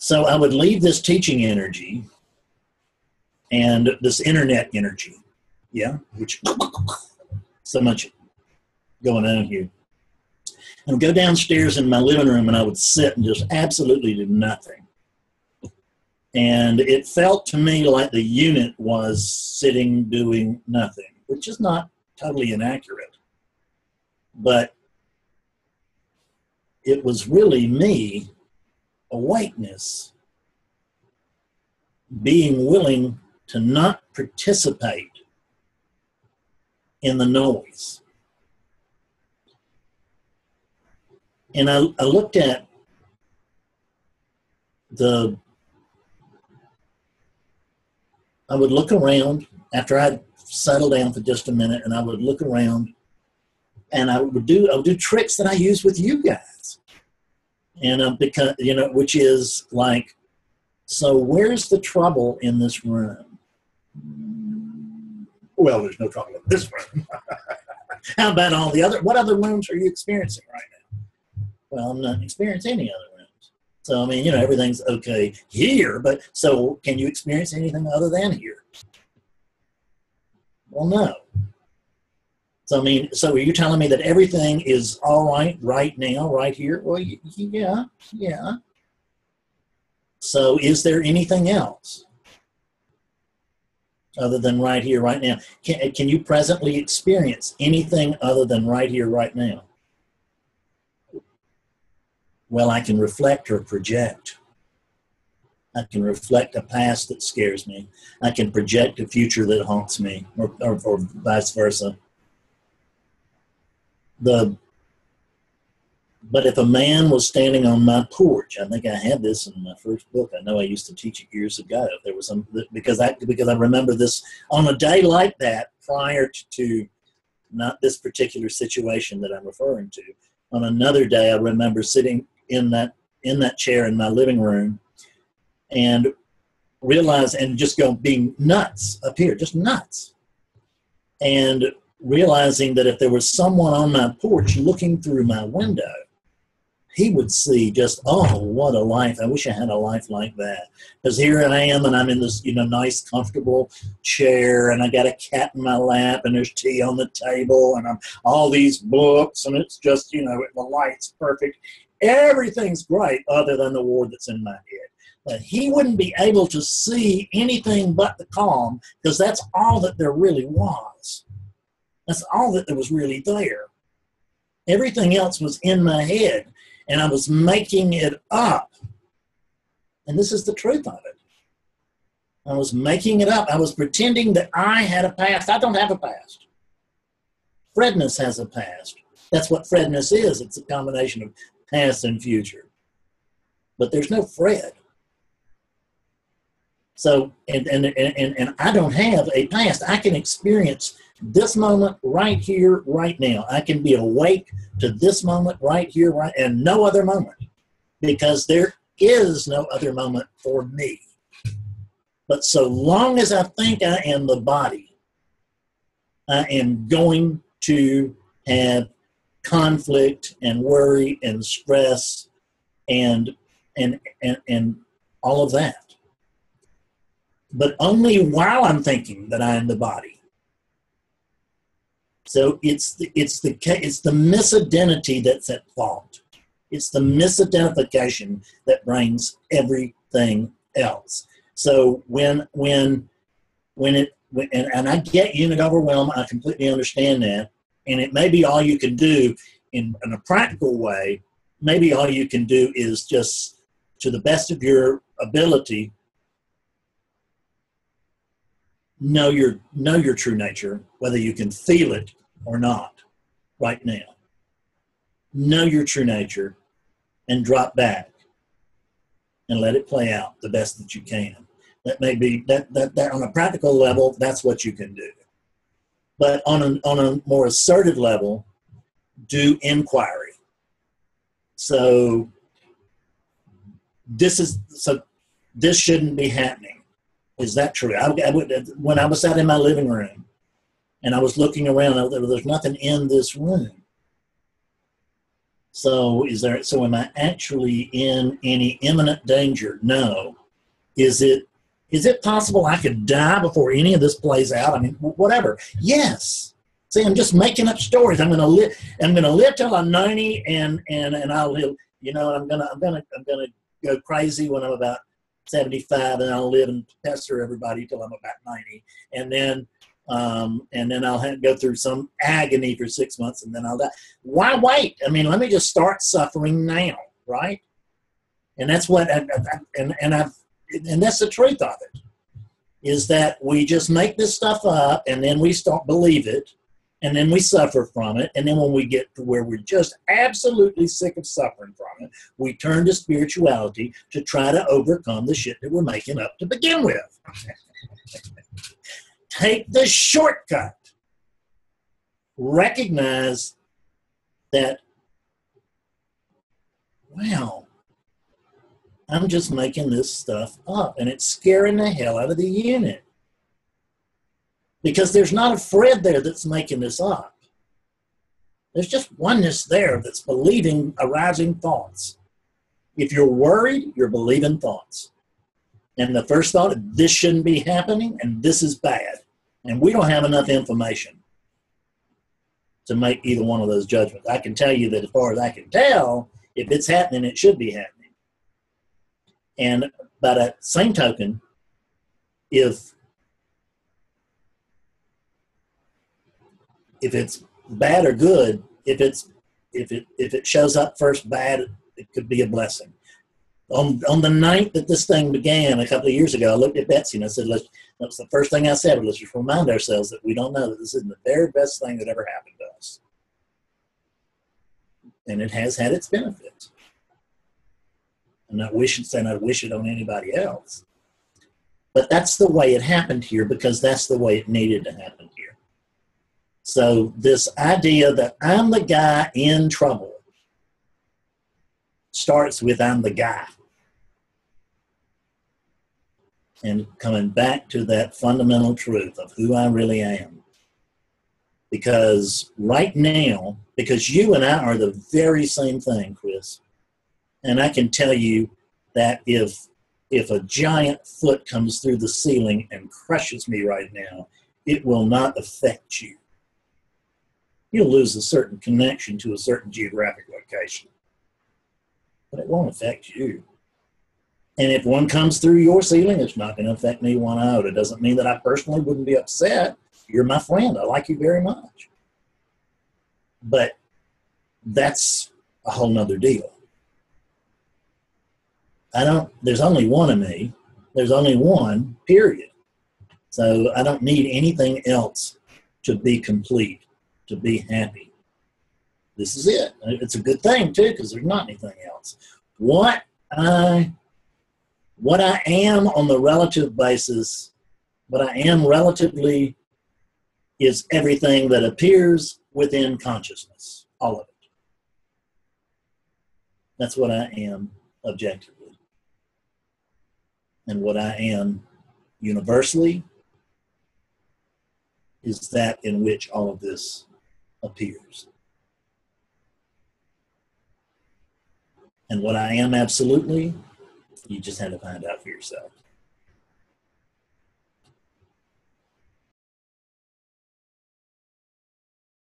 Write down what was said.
So I would leave this teaching energy and this internet energy, yeah, which so much going on here. I would go downstairs in my living room and I would sit and just absolutely do nothing. And it felt to me like the unit was sitting doing nothing, which is not totally inaccurate. But it was really me, awakeness, being willing to not participate in the noise. And I looked at I would look around after I'd settled down for just a minute, and I would look around and I would do tricks that I use with you guys. And because, you know, which is like, so where's the trouble in this room? Well, there's no trouble in this room. How about all the other, what other rooms are you experiencing right now? Well, I'm not experiencing any other rooms. So, I mean, you know, everything's okay here, but so can you experience anything other than here? Well, no. So, I mean, so are you telling me that everything is all right now, right here? Well, yeah. So is there anything else other than right here, right now? Can you presently experience anything other than right here, right now? Well, I can reflect or project. I can reflect a past that scares me. I can project a future that haunts me, or vice versa. But if a man was standing on my porch, I think I had this in my first book. I know I used to teach it years ago. There was some, because I remember this on a day like that, prior to not this particular situation that I'm referring to. On another day, I remember sitting in that chair in my living room and realize and just being nuts up here, just nuts, and realizing that if there was someone on my porch looking through my window, he would see just, oh, what a life. I wish I had a life like that. Because here I am, and I'm in this, you know, nice, comfortable chair, and I got a cat in my lap, and there's tea on the table, and I'm all these books, and it's just, you know, the light's perfect. Everything's great other than the war that's in my head. But he wouldn't be able to see anything but the calm, because that's all that there really was. That's all that was really there. Everything else was in my head, and I was making it up. And this is the truth of it. I was making it up. I was pretending that I had a past. I don't have a past. Fredness has a past. That's what Fredness is. It's a combination of past and future. But there's no Fred. So, and I don't have a past. I can experience this moment right here, right now. I can be awake to this moment right here, right, and no other moment, because there is no other moment for me. But so long as I think I am the body, I am going to have conflict and worry and stress and all of that. But only while I'm thinking that I am the body. So it's the misidentity that's at fault. It's the misidentification that brings everything else. So when I get unit overwhelm, I completely understand that, and it may be all you can do in a practical way. Maybe all you can do is just, to the best of your ability, know your true nature, whether you can feel it or not right now. Know your true nature and drop back and let it play out the best that you can. That may be that on a practical level, that's what you can do. But on a more assertive level, do inquiry. So this shouldn't be happening. Is that true? When I was out in my living room and I was looking around, there's nothing in this room. So so am I actually in any imminent danger? No. Is it possible I could die before any of this plays out? I mean, whatever. Yes. See, I'm just making up stories. I'm gonna live till I'm 90, and I'll live. You know, I'm gonna go crazy when I'm about 75, and I'll live and pester everybody till I'm about 90, and then I'll go through some agony for 6 months, and then I'll die. Why wait? I mean, let me just start suffering now, right? And that's what, and that's the truth of it, is that we just make this stuff up, and then we start believe it, and then we suffer from it, and then when we get to where we're just absolutely sick of suffering from it, we turn to spirituality to try to overcome the shit that we're making up to begin with. Take the shortcut. Recognize that, wow, I'm just making this stuff up, and it's scaring the hell out of the unit. Because there's not a Fred there that's making this up. There's just oneness there that's believing arising thoughts. If you're worried, you're believing thoughts. And the first thought, this shouldn't be happening, and this is bad. And we don't have enough information to make either one of those judgments. I can tell you that as far as I can tell, if it's happening, it should be happening. And by that same token, if it's bad or good, if it shows up first bad, it could be a blessing. On the night that this thing began a couple of years ago, I looked at Betsy and I said, that was the first thing I said, let's just remind ourselves that we don't know that this is the very best thing that ever happened to us. And it has had its benefits. I'm not saying I wish it on anybody else. But that's the way it happened here, because that's the way it needed to happen here. So this idea that I'm the guy in trouble starts with I'm the guy. And coming back to that fundamental truth of who I really am. Because right now, because you and I are the very same thing, Chris. And I can tell you that if a giant foot comes through the ceiling and crushes me right now, it will not affect you. You'll lose a certain connection to a certain geographic location. But it won't affect you. And if one comes through your ceiling, it's not going to affect me one iota. It doesn't mean that I personally wouldn't be upset. You're my friend. I like you very much. But that's a whole nother deal. There's only one of me. There's only one, period. So I don't need anything else to be complete, to be happy. This is it. It's a good thing, too, because there's not anything else. What I am on the relative basis, what I am relatively is everything that appears within consciousness, all of it. That's what I am objectively. And what I am universally is that in which all of this appears. And what I am absolutely, you just have to find out for yourself.